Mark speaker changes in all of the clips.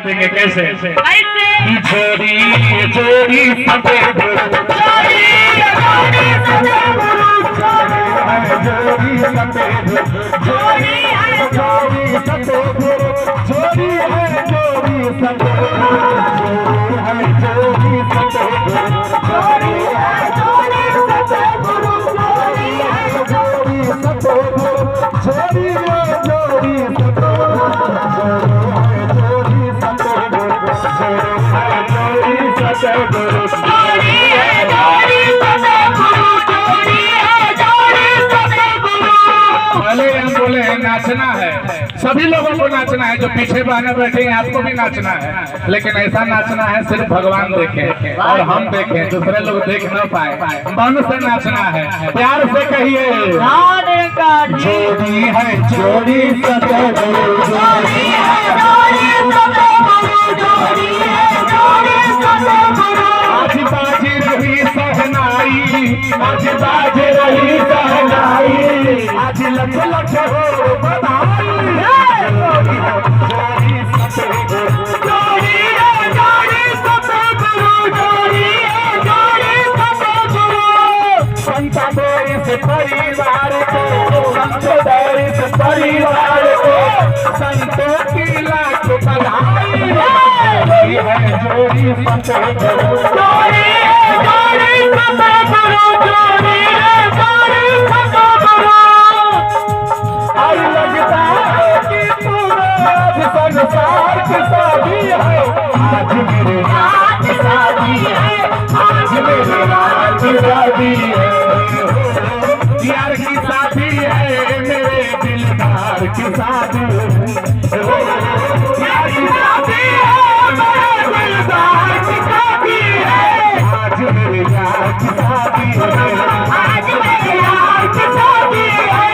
Speaker 1: देंगे कैसे? जोड़ी जोड़ी सफेद जोड़ी जोड़ी सफेद जोड़ी सफेद जोड़ी है जोड़ी सफेद जोड़ी है जोड़ी सफेद है जोड़ी सफेद जोड़ी है जोड़ी सफेद जोड़ी है जोड़ी सफेद जोड़ी है जोड़ी पहले हम बोले हैं नाचना है, सभी लोगों को नाचना है, जो पीछे बहने बैठे हैं आपको भी नाचना है, लेकिन ऐसा नाचना है सिर्फ भगवान देखें और हम देखें, दूसरे लोग देख न पाए। मन से नाचना है, प्यार से कहिए जोड़ी है जोड़ी सफेद जोड़ी है जोड़ी आज बाजी रही सहनाई आज बाजी रही सहनाई आज लख लख हो बधाई जोड़ी है जोड़ी सफेद जोड़ी है जोड़ी सफेद संता देश परिवार को संतो देश परिवार को संतों की लाख बधाई है जोड़ी सफेद जोड़ी है जोड़ी सफेद जोड़ी है जोड़ी सफेद आई लगता है कि पूरा संसार की शादी है आज मेरे रात की शादी है आज मेरे रात की शादी है यार की शादी है मेरे दिलदार की शादी यार की शादी है दिलदार की शादी है आज मेरे यार की शादी है आज मेरे यार की शादी है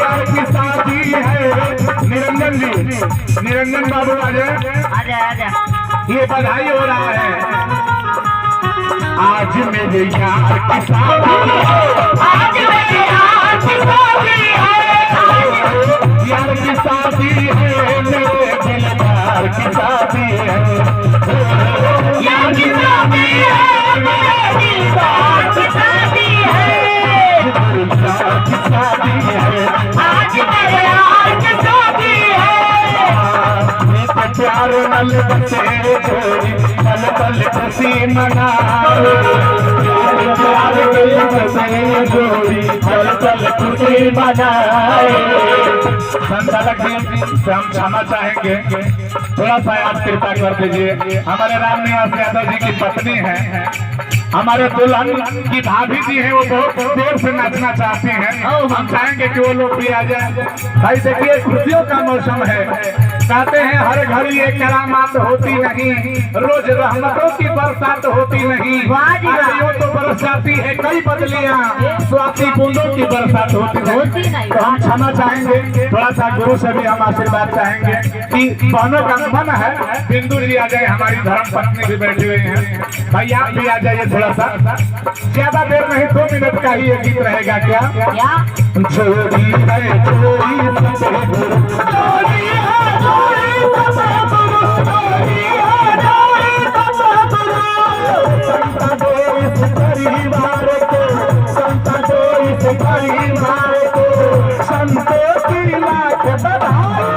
Speaker 1: यार की शादी है। निरंजन जी निरंजन बाबू आजा ये बधाई हो रहा है आज मेरे यार की शादी है आज मेरे यार की शादी है यार की शादी है मेरे दिलदार की शादी है यार की शादी है मेरे दिलदार की शादी है यार की शादी है आज मेरे यार की शादी है प्यार नल बसे जोड़ी पल पल खुशी मनाओ प्यार नल बसे जोड़ी पल पल खुशी मनाए। संचालक जी से हम क्षमा चाहेंगे, थोड़ा सा आप कृपा कर दीजिए। हमारे राम निवास यादव जी की पत्नी है, हमारे दुल्हन की भाभी जी हैं, वो बहुत देर से नाचना चाहती हैं। हम चाहेंगे कि वो लोग भी आ जाए। भाई देखिए खुशियों का मौसम है, कहते हैं हर घड़ी एक करामात होती नहीं, रोज रहमतों की बरसात होती नहीं, तो बरस जाती है कई बदलियां, स्वाति बूंदों की बरसात होती नहीं। तो हम क्षमा चाहेंगे, थोड़ा सा गुरु से भी हम आशीर्वाद चाहेंगे कि बहनों का मन है बिंदु जी आ जाए, हमारी धर्म पत्नी भी बैठी हुई है, भाई आप भी आ जाइए थोड़ा सा, ज्यादा देर नहीं 2 मिनट का ही ये गीत रहेगा। क्या जोड़ी है जोड़ी सफेद जोड़ी है जोड़ी सफेद जोड़ी है जोड़ी सफेद संता देश परिवार को संता देश परिवार को संतों की लाख बधाई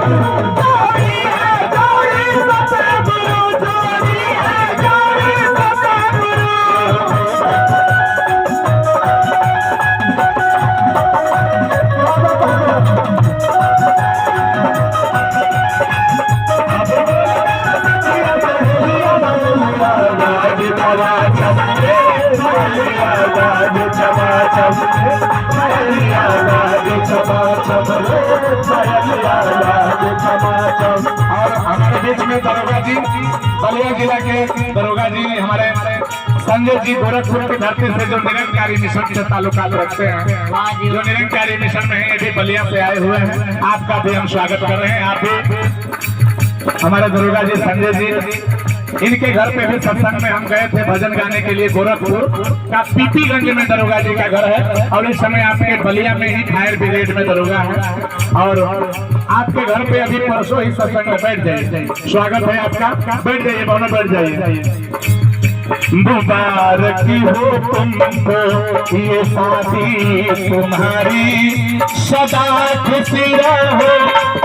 Speaker 1: जोड़ी है जोड़ी सफेद जोड़ी है जोड़ी सफेद और हमारे बीच में दरोगा जी, बलिया जिला के दरोगा जी, हमारे संजय जी गोरखपुर की धरती से जो निरंकारी मिशन से ताल्लुकात रखते हैं, जो निरंकारी मिशन में है, ये भी बलिया से आए हुए हैं। आपका भी हम स्वागत कर रहे हैं। आप भी हमारे दरोगा जी संजय जी इनके घर पे भी सत्संग में हम गए थे भजन गाने के लिए। गोरखपुर का पीपीगंज में दरोगा जी का घर है और इस समय आपके बलिया में ही फायर ब्रिगेड में दरोगा है। और आपके घर पे अभी परसों ही सत्संग में बैठ जाइए, स्वागत है आपका, बैठ जाइए, दोनों बैठ जाइए। मुबारक हो तुमको ये शादी तुम्हारी, सदा खुशी रहो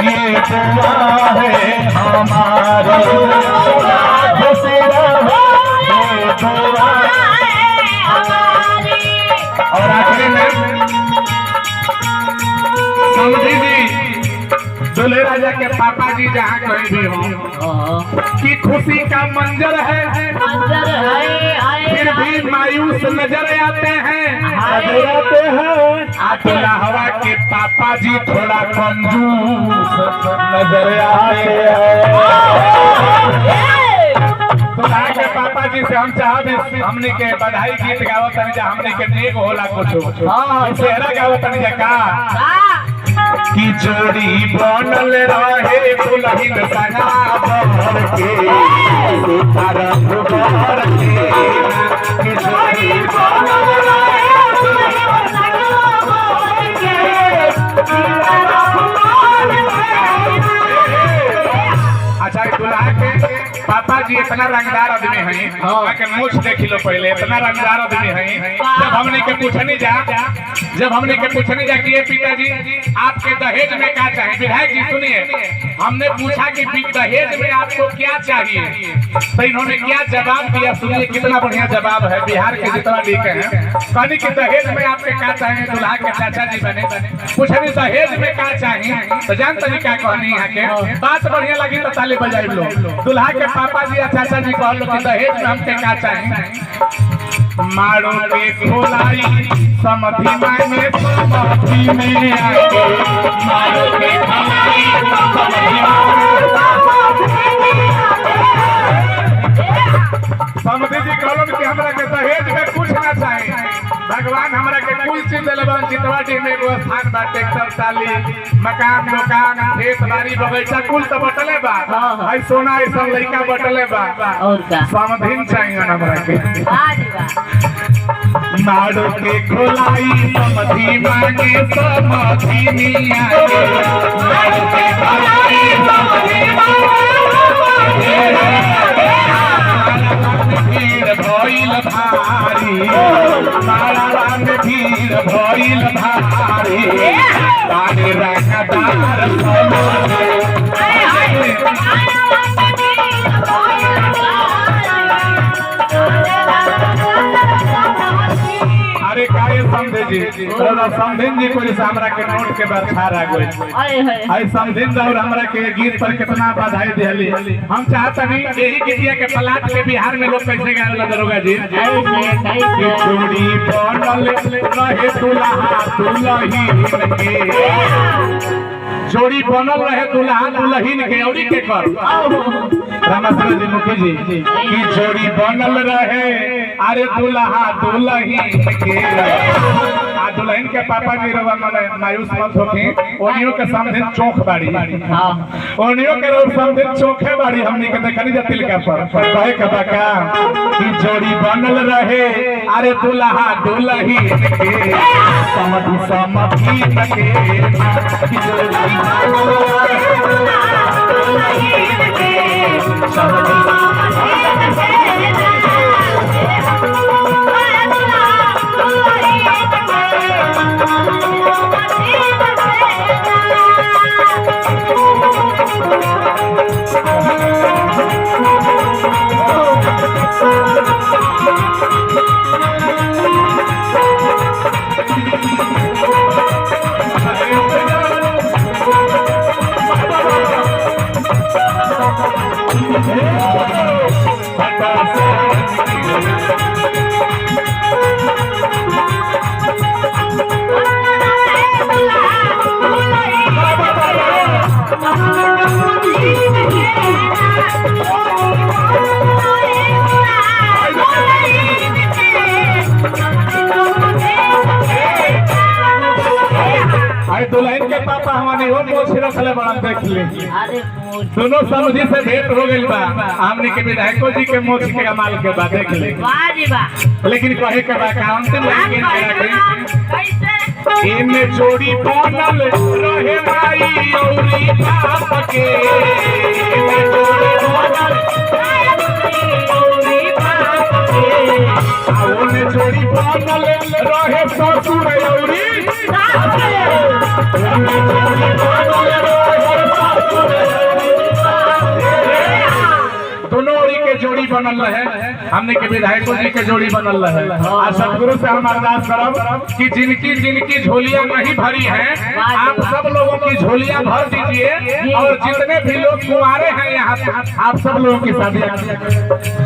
Speaker 1: ये दुआ है हमारी, सदा खुशी रहो ये दुआ है हमारी। और आखिरी में समझी जी दूल्हे राजा के पापा जी जहाँ कहीं भी हो कि खुशी का मंजर है, फिर भी मायूस नजर आते हैं, दुल्हवा के पापा जी थोड़ा कंजूस नजर आते हैं। दुल्हा के पापा जी से हम चाहे हमने के बधाई गीत गावत तनी, हमने के नेक होला कुछ सेहरा गावत तनी का की जोड़ी बनल रहे दुल्हन सना भर के, सितारम भर के, की जोड़ी बनल रहे दुल्हन सना भर के, सितारम भर के। अच्छा दुल्हा के पापा जी इतना रंगदार आदमी हैं, आके मूछ देख लो पहले, इतना रंगदार आदमी हैं। जब हमने के पूछने जा कि ये पिताजी आपके दहेज में क्या चाहिए, विधायक जी सुनिए, हमने पूछा कि दहेज में आपको क्या चाहिए, तो इन्होंने क्या जवाब दिया, सुनिए कितना बढ़िया जवाब है, बिहार के जितना लिखे हैं। कहनी कि दहेज में आपके क्या चाहिए, दुल्हा के चाचा जी बने पूछनी दहेज में क्या चाहिए, तो जानते नहीं क्या कहनी यहाँ के बात बढ़िया लगी तो ताली बजाई लो। दुल्हा के पापा जी या चाचा जी कह लो कि दहेज में हमके क्या चाहिए, मारो के खोलाई समधि मांगे समधि में आके, मारो के खोलाई समधि समधि जी कहलन कि हमरा के दहेज में कुछ ना चाहिए, भगवान हमरा के कुल चीज देले बन, चितवाटी में एगो स्थान बा, ट्रैक्टर टाली मकान दुकान खेत बाड़ी बगीचा कुल तो बटले बा, भाई सोना ई सब लइका बटले बा, और का समधिन चाहिए हमरा के। मारो के खोलाई समधि मांगे समधि मिया के, मारो के खोलाई समधि भीड़ भइल भारी, माला में भीड़ भइल भारी, तारे रंगदार अरे काहे समझे जी, समझिन जी कोई हमरा के नोट के बार छारा गई, आई समझिन और हमरा के गीत पर कितना बधाई देली। हम चाहता नहीं यही गीतिया के पलाट के बिहार में लोग कैसे गावेला दरोगा जी, जोड़ी बनल रहे दुल्हा दुल्हन के, जोड़ी बनल रहे दुल्हा दुल्हन के, औरी के कर रामाश्री जी मुखी जी की जोड़ी बनल रहे, अरे दुल्हा दुल्हन के, आ दुल्हन के पापा जी रवा माने मायूस मत होके, ओनियो के सामने चौक बाड़ी, ओनियो के सामने चौके बाड़ी, हमनी के देखनी जा तिलका पर कहे के बाका की जोड़ी बनल रहे, अरे दुल्हा दुल्हन के, समधि समधि के, की जोड़ी बनल रहे दुल्हा दुल्हन के, समधि दुल्हन के पापा हमने वो मोछ रखले बड़ा देख ली।
Speaker 2: अरे
Speaker 1: दोनों समझी से भेंट हो गई बा। हमने के विधायकों जी के मोछ के कमाल के बाद देख ली।
Speaker 2: वाह जी वाह।
Speaker 1: लेकिन कहे के बा काम से लेकिन
Speaker 2: कैसे
Speaker 1: इनमें जोड़ी बनल रहे माई औरी बाप के। इनमें जोड़ी बनल औरी बाप के। उनमें जोड़ी बनल रहे ससुर औरी सास के। उनमें जोड़ी बनल रहे ससुर औरी सास के। दोनों ओरी के जोड़ी बनल रहे। हमने के विधायकों जी के जोड़ी बनल रहे। आज सदगुरु से हम अरदास करब कि जिनकी जिनकी झोलियां नहीं भरी हैं आप सब लोगों की झोलियां भर दीजिए और जितने भी लोग कुंवारे हैं यहाँ पे आप सब लोगों की शादियां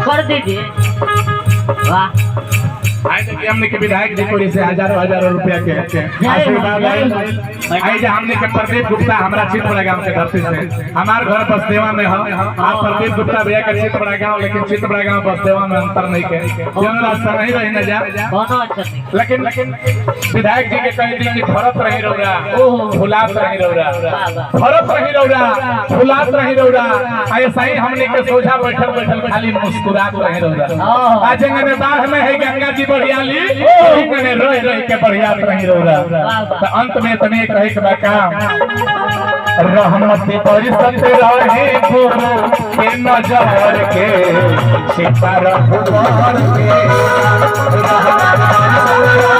Speaker 2: कर दीजिए। वाह
Speaker 1: आज देखिए हमने के विधायक जी को से हजारों रुपया के आशीर्वाद आई हमने के प्रदीप गुप्ता हमारा चितबड़ा गांव के धरती से हमारे घर बसदेवा में हो। आप प्रदीप गुप्ता भैया का चितबड़ा गांव लेकिन चितबड़ा गांव बसदेवा में अंतर नहीं के दोनों रास्ता नहीं रही न जा। लेकिन विधायक जी के कह दी कि भरत रही रौरा फुलात रही रौरा भरत रही रौरा फुलात रही रौरा। ऐसा ही हमने के सोझा बैठल बैठल खाली मुस्कुरात रही रौरा। आज ने बाढ़ में है गंगा जी बढ़ियाली इन्होंने रोई रोई के बढ़िया रही रौरा। तो अंत में तने कहे के काम रहमत बरसत रहे गुरु के नजर के सितारा फुलवार के रहमत